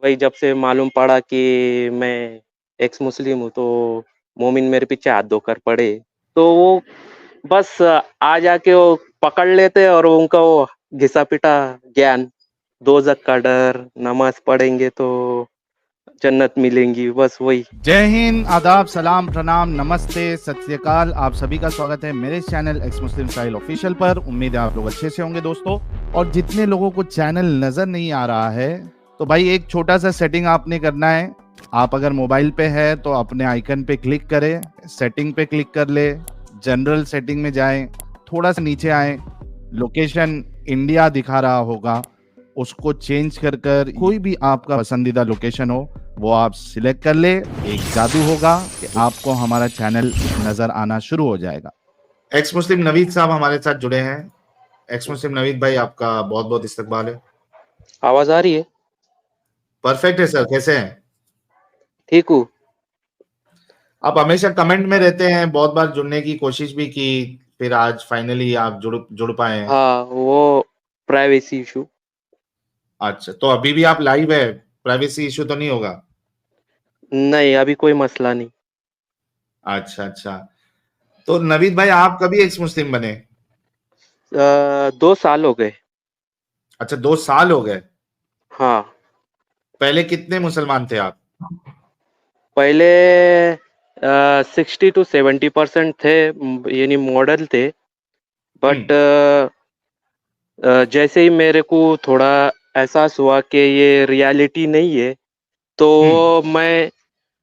वही जब से मालूम पड़ा कि मैं एक्स मुस्लिम हूँ, तो मोमिन मेरे पीछे हाथ धोकर पड़े। तो वो बस आ जाके वो पकड़ लेते और उनका वो घिसा-पिटा ज्ञान, दोज़ख का डर, नमाज़ पढ़ेंगे तो जन्नत मिलेंगी, बस वही। जय हिंद, आदाब, सलाम, प्रणाम, नमस्ते, सत श्री अकाल। आप सभी का स्वागत है मेरे चैनल एक्स मुस्लिम साहिल ऑफिशियल पर। उम्मीद है आप लोग अच्छे से होंगे दोस्तों। और जितने लोगों को चैनल नजर नहीं आ रहा है, तो भाई एक छोटा सा सेटिंग आपने करना है। आप अगर मोबाइल पे है तो अपने आइकन पे क्लिक करें, सेटिंग पे क्लिक कर ले, जनरल सेटिंग में जाएं, थोड़ा सा नीचे आए, लोकेशन इंडिया दिखा रहा होगा, उसको चेंज कर कर कोई भी आपका पसंदीदा लोकेशन हो वो आप सिलेक्ट कर ले। एक जादू होगा कि आपको हमारा चैनल नजर आना शुरू हो जाएगा। एक्स मुस्लिम नवीद साहब हमारे साथ जुड़े हैं। एक्स मुस्लिम नवीद भाई, आपका बहुत बहुत इस्तकबाल है। आवाज़ आ रही है? परफेक्ट है सर, कैसे हैं? ठीक हूँ। आप हमेशा कमेंट में रहते हैं, बहुत बार जुड़ने की कोशिश भी की, फिर आज फाइनली आप जुड़ पाए हैं। हाँ, वो प्राइवेसी इशू। अच्छा, तो अभी भी आप लाइव है, प्राइवेसी इशू तो नहीं होगा? नहीं, अभी कोई मसला नहीं। अच्छा अच्छा। तो नवीद भाई, आप कभी एक्स मुस्लिम बने? 2 साल हो गए। अच्छा, 2 साल हो गए। हाँ, पहले कितने मुसलमान थे आप? पहले 60 टू 70% थे, यानी मॉडल थे। बट जैसे ही मेरे को थोड़ा एहसास हुआ कि ये रियलिटी नहीं है, तो मैं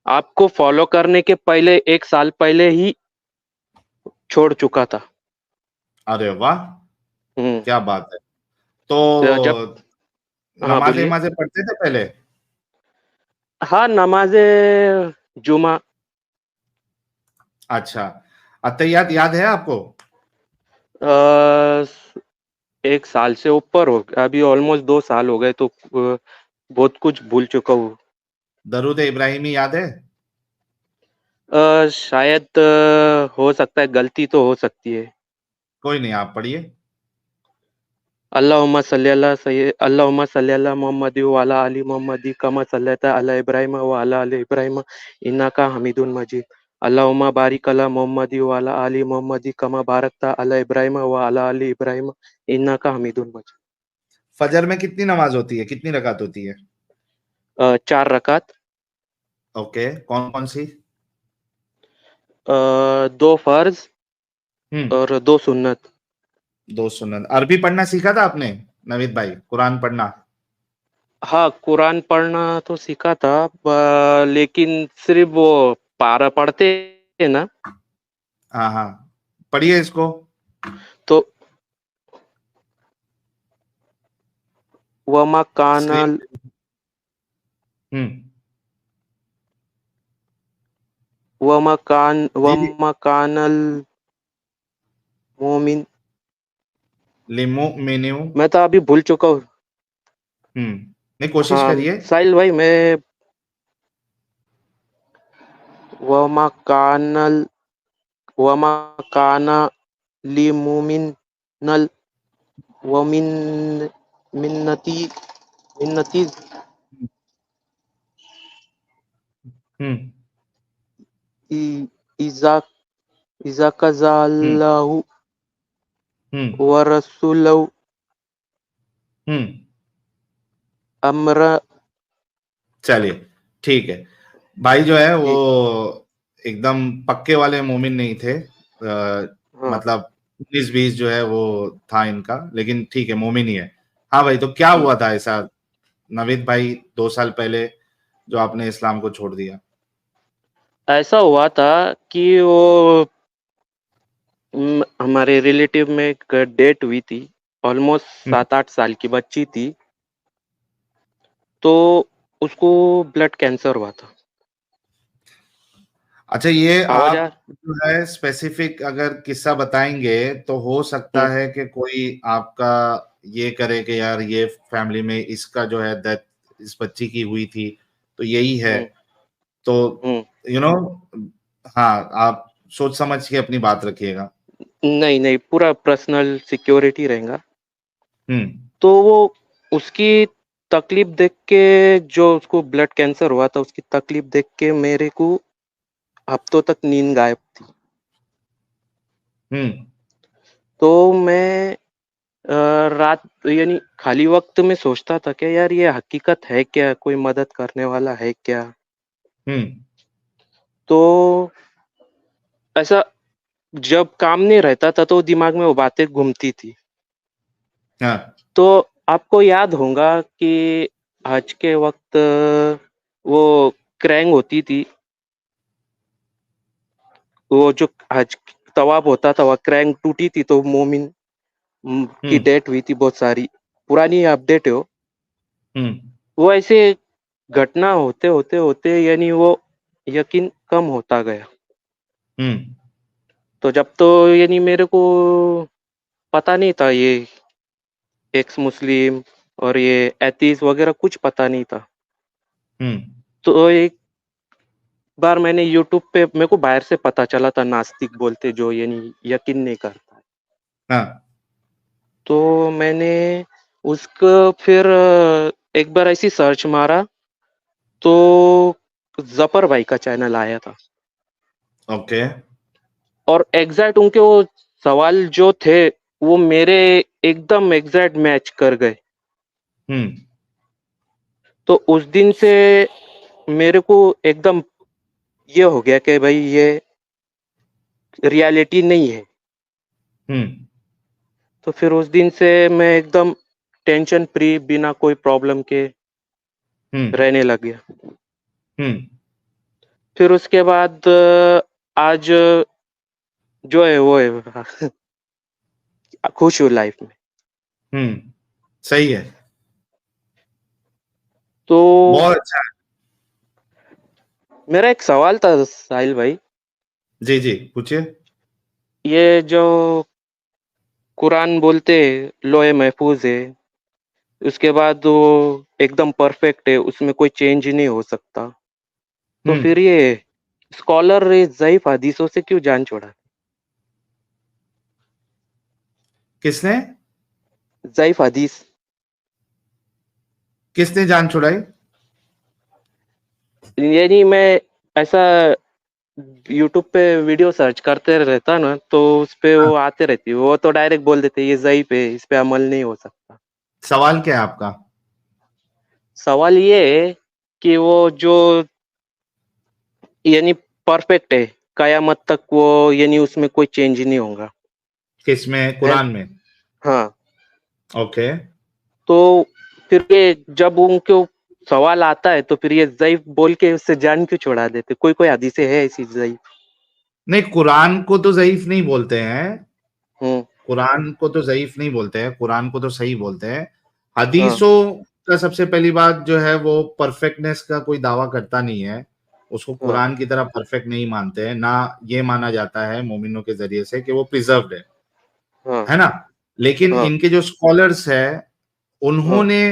आपको फॉलो करने के पहले 1 साल पहले ही छोड़ चुका था। अरे वाह, हुँ, क्या बात है। तो जब हाँ, नमाजें बोलिए। नमाजें पढ़ते थे पहले? हाँ, नमाज़े जुमा। अच्छा, अत्तहियात याद है आपको? अ, 1 साल से ऊपर हो गया, अभी ऑलमोस्ट 2 साल हो गए, तो बहुत कुछ भूल चुका हूँ। दरूद इब्राहिमी याद है? शायद हो सकता है, गलती तो हो सकती है। कोई नहीं, आप पढ़िए। अल्लाहुम्मा सल्ली अला मुहम्मद व अला आलि मुहम्मद कमा सल्लैता अला इब्राहीम व अला आलि इब्राहीम इन्नका हमीदुन मजीद। अल्लाहुम्मा बारिक अला मुहम्मद व अला आलि मुहम्मद कमा बारकता अला इब्राहीम व अला आलि इब्राहीम इन्नका हमीदुन मजीद। फजर में कितनी नमाज होती है, कितनी रकात होती है? 4 रकात। ओके, कौन कौन सी? 2 फ़र्ज़ हम्म। और 2 सुन्नत। 2 सुन्नत। अरबी पढ़ना सीखा था आपने नवीद भाई, कुरान पढ़ना? हाँ, कुरान पढ़ना तो सीखा था, लेकिन सिर्फ़ वो पारा पढ़ते हैं ना, हाँ हाँ, पढ़िए इसको। तो वमा स्क्रीन। कानल हम्म। जी जी। वमा कानल मोमिन। Limo menu. मैं तो अभी भूल चुका हूँ। नहीं, कोशिश हाँ, करिए। साहिल भाई, मैं वमा कानल वमा काना ली मोमिनल वमिन मिन्नती मिन्नती हम्म इ इज़ा इज़ा हम्म कज़ाल्लाहु हम्म व रसूलहु हम्म अम्रा। चलिए, ठीक है। भाई जो है वो जी, एकदम पक्के वाले मोमिन नहीं थे। हाँ। मतलब 19-20 जो है वो था इनका, लेकिन ठीक है, मोमिन ही है। हाँ भाई, तो क्या हुआ था ऐसा नवीद भाई, 2 साल पहले जो आपने इस्लाम को छोड़ दिया? ऐसा हुआ था कि वो हमारे रिलेटिव में एक डेथ हुई थी, ऑलमोस्ट हम्म। 7-8 साल की बच्ची थी, तो उसको ब्लड कैंसर हुआ था। अच्छा, ये आवाज़ आ आप जो है स्पेसिफिक अगर किस्सा बताएंगे तो हो सकता हुँ, है कि कोई आपका ये करे कि यार ये फैमिली में इसका जो है डेथ इस बच्ची की हुई थी, तो यही है। हुँ, तो हुँ। यू नो हाँ, आप सोच समझ के अपनी बात रखिएगा। नहीं, नहीं, पूरा पर्सनल सिक्योरिटी रहेगा। हम्म तो वो उसकी तकलीफ देख के, जो उसको ब्लड कैंसर हुआ था, उसकी तकलीफ देख के मेरे को हफ्तों तक नींद गायब थी। तो मैं रात यानी खाली वक्त में सोचता था कि यार ये हकीकत है क्या, कोई मदद करने वाला है क्या। तो ऐसा जब काम नहीं रहता था तो दिमाग में वो बातें घूमती थी। तो आपको याद होगा कि हज के वक्त वो क्रैंग होती थी, वो जो हज तवाब होता था, वह क्रैंग टूटी थी तो मोमिन की डेथ हुई थी बहुत सारी। पुरानी अपडेट है वो ऐसे घटना होते होते होते यानी वो यकीन कम होता गया। तो जब तो यानी मेरे को पता नहीं था ये एक्स मुस्लिम और ये एथीज वगैरह कुछ पता नहीं था। तो एक बार मैंने यूट्यूब पे, मेरे को बाहर से पता चला था, नास्तिक बोलते जो यानी यकीन नहीं करता। तो मैंने उसको फिर एक बार ऐसी सर्च मारा तो जफर भाई का चैनल आया था। ओके। और एग्जैक्ट उनके वो सवाल जो थे वो मेरे एकदम एग्जैक्ट मैच कर गए। तो उस दिन से मेरे को एकदम ये हो गया कि भाई ये रियलिटी नहीं है। तो फिर उस दिन से मैं एकदम टेंशन फ्री, बिना कोई प्रॉब्लम के रहने लग गया। फिर उसके बाद आज जो है वो है खुश हूँ लाइफ में। सही है। तो बहुत अच्छा है। मेरा एक सवाल था साहिल भाई। जी जी पूछिए। ये जो कुरान बोलते लोहे महफूज है, उसके बाद वो एकदम परफेक्ट है, उसमें कोई चेंज ही नहीं हो सकता, तो फिर ये स्कॉलर ज़ईफ हदीसों से क्यों जान छोड़ा? किसने? ज़ईफ हदीस। किसने जान छुड़ाई? यानी मैं ऐसा यूट्यूब पे वीडियो सर्च करते रहता ना, तो उस पे वो आते रहती, वो तो डायरेक्ट बोल देते ये ज़ईफ है, इस पे अमल नहीं हो सकता। सवाल क्या है आपका? सवाल ये है कि वो जो यानी परफेक्ट है, कयामत तक वो यानी उसमें कोई चेंज नहीं होगा। किसमें? कुरान में? हाँ। ओके। तो फिर ये जब उनको सवाल आता है तो फिर ये ज़ईफ बोल के उससे जान क्यों छुड़ा देते? कोई कोई हदीसें है ऐसी ज़ईफ। नहीं, कुरान को तो ज़ईफ नहीं बोलते हैं। हम्म। कुरान को तो ज़ईफ नहीं बोलते हैं, कुरान को तो सही बोलते हैं। हाँ। हदीसों का सबसे पहली बात जो है वो परफेक्टनेस का कोई दावा करता नहीं है। उसको हाँ। कुरान की तरह परफेक्ट नहीं मानते हैं, ना ये माना जाता है मोमिनों के जरिए से कि वो प्रिजर्व्ड हाँ। है ना? लेकिन हाँ। इनके जो स्कॉलर्स हैं हाँ। उन्होंने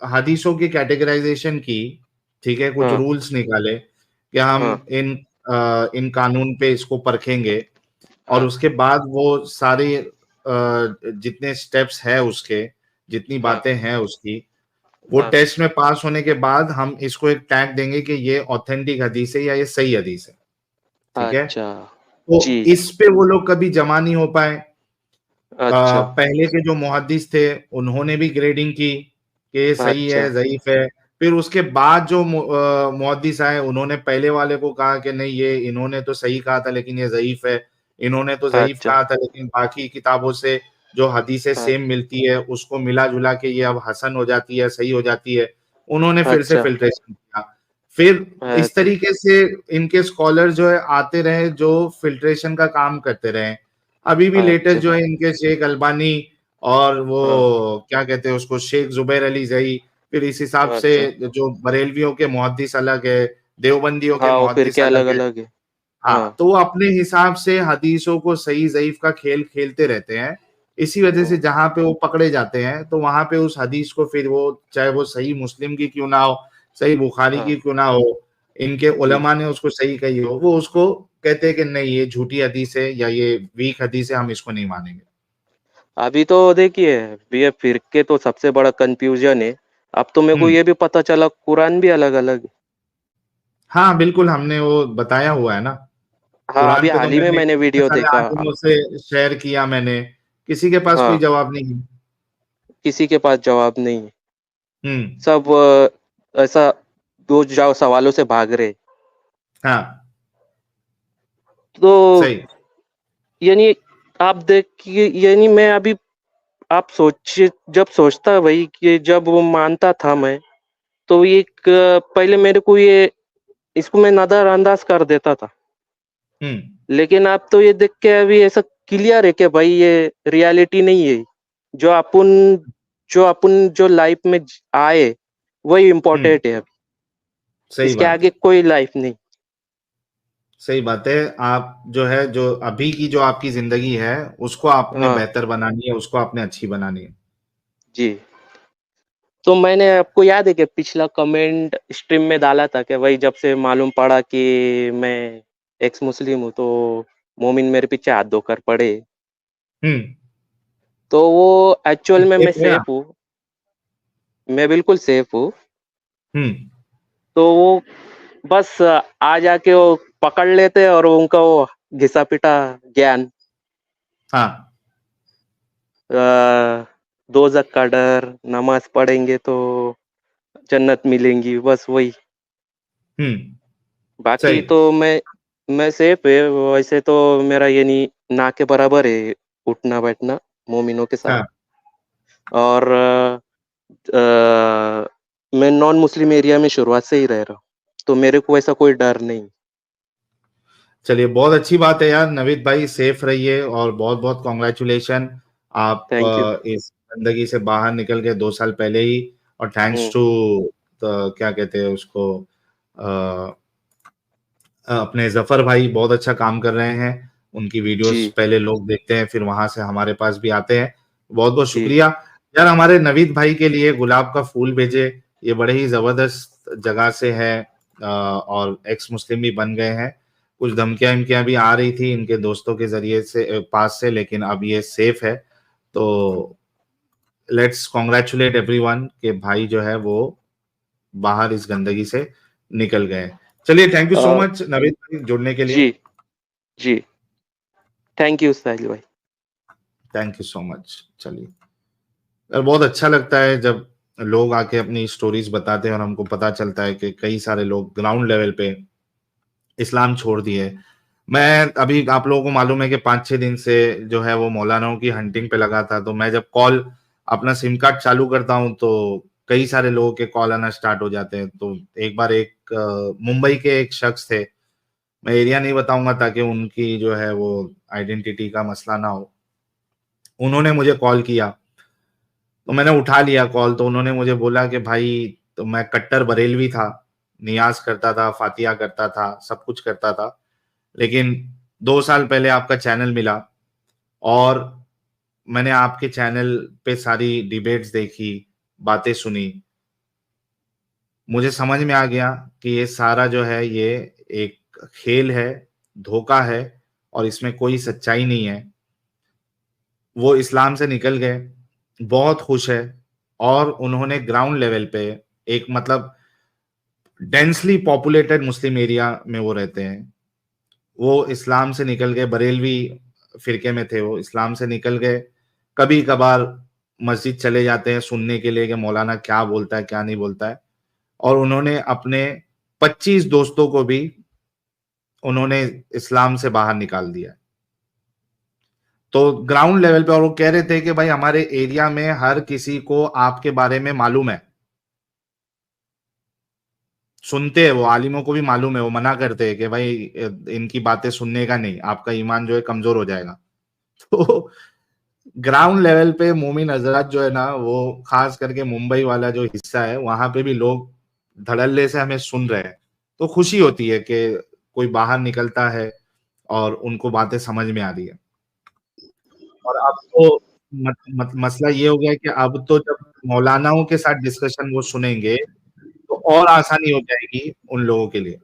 हदीसों की कैटेगराइजेशन की, ठीक है, कुछ हाँ। रूल्स निकाले कि हम हाँ। इन कानून पे इसको परखेंगे, और हाँ। उसके बाद वो सारे जितने स्टेप्स है उसके, जितनी हाँ। बातें हैं उसकी, वो हाँ। टेस्ट में पास होने के बाद हम इसको एक टैग देंगे कि ये ऑथेंटिक हदीस है या ये सही हदीस है। ठीक है? अच्छा। तो जी। इस पे वो लोग कभी जमा नहीं हो पाए। अच्छा। पहले के जो मुहद्दिस थे उन्होंने भी ग्रेडिंग की कि ये सही अच्छा। है, ज़ईफ है। फिर उसके बाद जो मुहद्दिस आए उन्होंने पहले वाले को कहा कि नहीं, ये इन्होंने तो सही कहा था लेकिन ये ज़ईफ है, इन्होंने तो ज़ईफ अच्छा। कहा था लेकिन बाकी किताबों से जो हदीसें सेम मिलती है उसको मिला जुला के ये अब हसन हो जाती है, सही हो जाती है। उन्होंने फिर से अच्छा। फिल्ट्रेशन किया। फिर इस अच्छा। तरीके से इनके स्कॉलर जो है आते रहे, जो फिल्ट्रेशन का काम करते रहे। अभी भी लेटेस्ट अच्छा। जो है इनके शेख अल्बानी और वो हाँ। क्या कहते हैं उसको, शेख जुबैर अली जई। फिर इस हिसाब से अच्छा। जो बरेलवियों के मुहद्दिस अलग है, देवबंदियों के हाँ, वो फिर मुहद्दिस क्या अलग अलग है। अलग है। हाँ, हाँ। तो वो अपने हिसाब से हदीसों को सही ज़ईफ का खेल खेलते रहते हैं। इसी वजह से जहां पे वो पकड़े जाते हैं तो वहां पे उस हदीस को फिर वो, चाहे वो सही मुस्लिम की क्यों ना हो, सही बुखारी हाँ। की क्यों ना हो, इनके जी। उलमा ने उसको सही कही हो, वो उसको कहते हैं कि नहीं ये झूठी हदीस है या ये वीक हदीस है, हम इसको नहीं मानेंगे। अभी तो देखिए, ये फ़िरके तो सबसे बड़ा कन्फ्यूज़न है। अब तो मेरे को हुँ। ये भी पता चला कुरान भी अलग-अलग है। हाँ, बिल्कुल हमने वो बताया हुआ है ना। हाँ, कुरान अभी पे तो हाल ही में मैंने मैंने इतने वीडियो सारे देखा। आलिमों से शेयर किया मैंने, किसी के पास कोई हाँ, जवाब नहीं है। किसी के पास जवाब नहीं है। हुँ, सब ऐसा 2 सवालों से भाग रहे। हाँ, तो सही। यानी आप देखिए, यानी मैं अभी आप सोचिए, जब सोचता वही कि जब वो मानता था मैं, तो पहले मेरे को इसको मैं नज़रअंदाज कर देता था। हुँ, लेकिन अब तो ये देख के अभी ऐसा क्लियर है कि भाई ये रियलिटी नहीं है। जो अपन जो लाइफ में आए, वही हुँ, इम्पोर्टेंट है अभी। सही इसके बात आगे है। कोई लाइफ नहीं। सही बात है। आप जो है, जो अभी की जो आपकी ज़िंदगी है, उसको आपने हाँ, बेहतर बनानी है, उसको आपने अच्छी बनानी है। जी। तो मैंने आपको याद है कि पिछला कमेंट स्ट्रीम में डाला था कि भाई जब से मालूम पड़ा कि मैं एक्स मुस्लिम हूँ, तो मोमिन मेरे पीछे हाथ धोकर पड़े। हुँ, तो वो एक्चुअल में मैं सेफ है आप? सेफ हूँ। मैं बिल्कुल सेफ हूँ। हुँ, तो वो बस आ जाके वो पकड़ लेते और उनका वो घिसा-पिटा ज्ञान, हाँ, दोज़ख का डर, नमाज़ पढ़ेंगे तो जन्नत मिलेंगी, बस वही। हुँ, बाकी सही। तो मैं सेफ है, वैसे तो मेरा यानी ना के बराबर है उठना-बैठना मोमिनों के साथ। हाँ, और मैं नॉन मुस्लिम एरिया में शुरुआत से ही रह रहा हूँ, तो मेरे को ऐसा कोई डर नहीं। चलिए बहुत अच्छी बात है यार नवीद भाई, सेफ रहिए और बहुत-बहुत कांग्रेचुलेशन। आप थैंक यू। इस ज़िंदगी से बाहर निकल गए 2 साल पहले ही, और थैंक्स हुँ, टू क्या कहते हैं उसको, अ अपने ज़फ़र भाई बहुत अच्छा काम कर रहे हैं। उनकी वीडियोज़ जी, पहले लोग देखते हैं, फिर वहाँ से हमारे पास भी आते हैं। बहुत-बहुत जी। शुक्रिया। यार हमारे नवीद भाई के लिए गुलाब का फूल भेजे, ये बड़े ही ज़बरदस्त जगह से है, और एक्स मुस्लिम भी बन गए हैं। कुछ धमकियाँ-वमकियाँ भी आ रही थी इनके दोस्तों के ज़रिए से, पास से, लेकिन अब ये सेफ है। तो लेट्स कांग्रेचुलेट एवरीवन कि भाई जो है वो बाहर इस गंदगी से निकल गए। चलिए thank you so a, much Naveed भाई जुड़ने के लिए। जी, जी। थैंक यू साहिल भाई। Thank you so much. चलिए, यार बहुत अच्छा लगता है जब लोग आके अपनी स्टोरीज बताते हैं और हमको पता चलता है कि कई सारे लोग ग्राउंड लेवल पे इस्लाम छोड़ दिए। मैं अभी, आप लोगों को मालूम है कि 5-6 दिन से जो है वो मौलानाओं की हंटिंग पे लगा था, तो मैं जब कॉल अपना सिम कार्ड चालू करता हूँ तो कई सारे लोगों के कॉल आना स्टार्ट हो जाते हैं। तो एक बार एक मुंबई के एक शख्स थे, मैं एरिया नहीं बताऊंगा ताकि उनकी जो है वो आइडेंटिटी का मसला ना हो। उन्होंने मुझे कॉल किया, तो मैंने उठा लिया कॉल, तो उन्होंने मुझे बोला कि भाई, तो मैं कट्टर बरेलवी था, नियाज़ करता था, फातिहा करता था, सब कुछ करता था। लेकिन 2 साल पहले आपका चैनल मिला और मैंने आपके चैनल पे सारी डिबेट्स देखी, बातें सुनी। मुझे समझ में आ गया कि ये सारा जो है ये एक खेल है, धोखा है और इसमें कोई सच्चाई नहीं है। वो इस्लाम से निकल गए, बहुत खुश है, और उन्होंने ग्राउंड लेवल पे एक मतलब डेंसली पॉपुलेटेड मुस्लिम एरिया में वो रहते हैं। वो इस्लाम से निकल गए, बरेलवी फ़िरके में थे वो, इस्लाम से निकल गए। कभी-कभार मस्जिद चले जाते हैं सुनने के लिए कि मौलाना क्या बोलता है, क्या नहीं बोलता है, और उन्होंने अपने 25 दोस्तों को भी उन्होंने इस्लाम से बाहर निकाल दिया। तो ग्राउंड लेवल पे, और वो कह रहे थे कि भाई हमारे एरिया में हर किसी को आपके बारे में मालूम है। सुनते हैं वो, आलिमों को भी मालूम है, वो मना करते हैं कि भाई इनकी बातें सुनने का नहीं, आपका ईमान जो है कमज़ोर हो जाएगा। तो ग्राउंड लेवल पे मोमिन हज़रात जो है ना, वो ख़ास करके मुंबई वाला जो हिस्सा है, वहाँ पे भी लोग धड़ल्ले से हमें सुन रहे हैं। तो खुशी होती है कि कोई बाहर निकलता है और उनको बातें समझ में आ रही है। और अब तो मसला ये हो गया है कि अब तो जब मौलानाओं के साथ डिस्कशन वो सुनेंगे, तो और आसानी हो जाएगी उन लोगों के लिए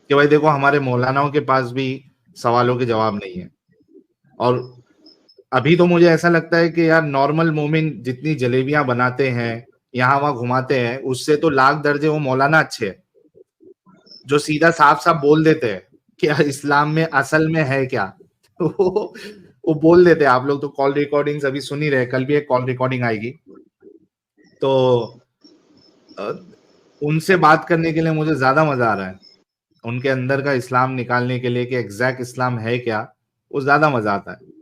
कि भाई देखो हमारे मौलानाओं के पास भी सवालों के जवाब नहीं है। और अभी तो मुझे ऐसा लगता है कि यार नॉर्मल मोमिन जितनी जलेबियां बनाते हैं यहाँ वहां घुमाते हैं, उससे तो लाख दर्जे वो मौलाना अच्छे हैं, जो सीधा साफ साफ बोल देते हैं कि यार इस्लाम में असल में है क्या। वो बोल देते हैं। आप लोग तो कॉल रिकॉर्डिंग्स अभी सुन ही रहे, कल भी एक कॉल रिकॉर्डिंग आएगी, तो अ, उनसे बात करने के लिए मुझे ज्यादा मजा आ रहा है। उनके अंदर का इस्लाम निकालने के लिए कि एग्जैक्ट इस्लाम है क्या, वो ज्यादा मजा आता है।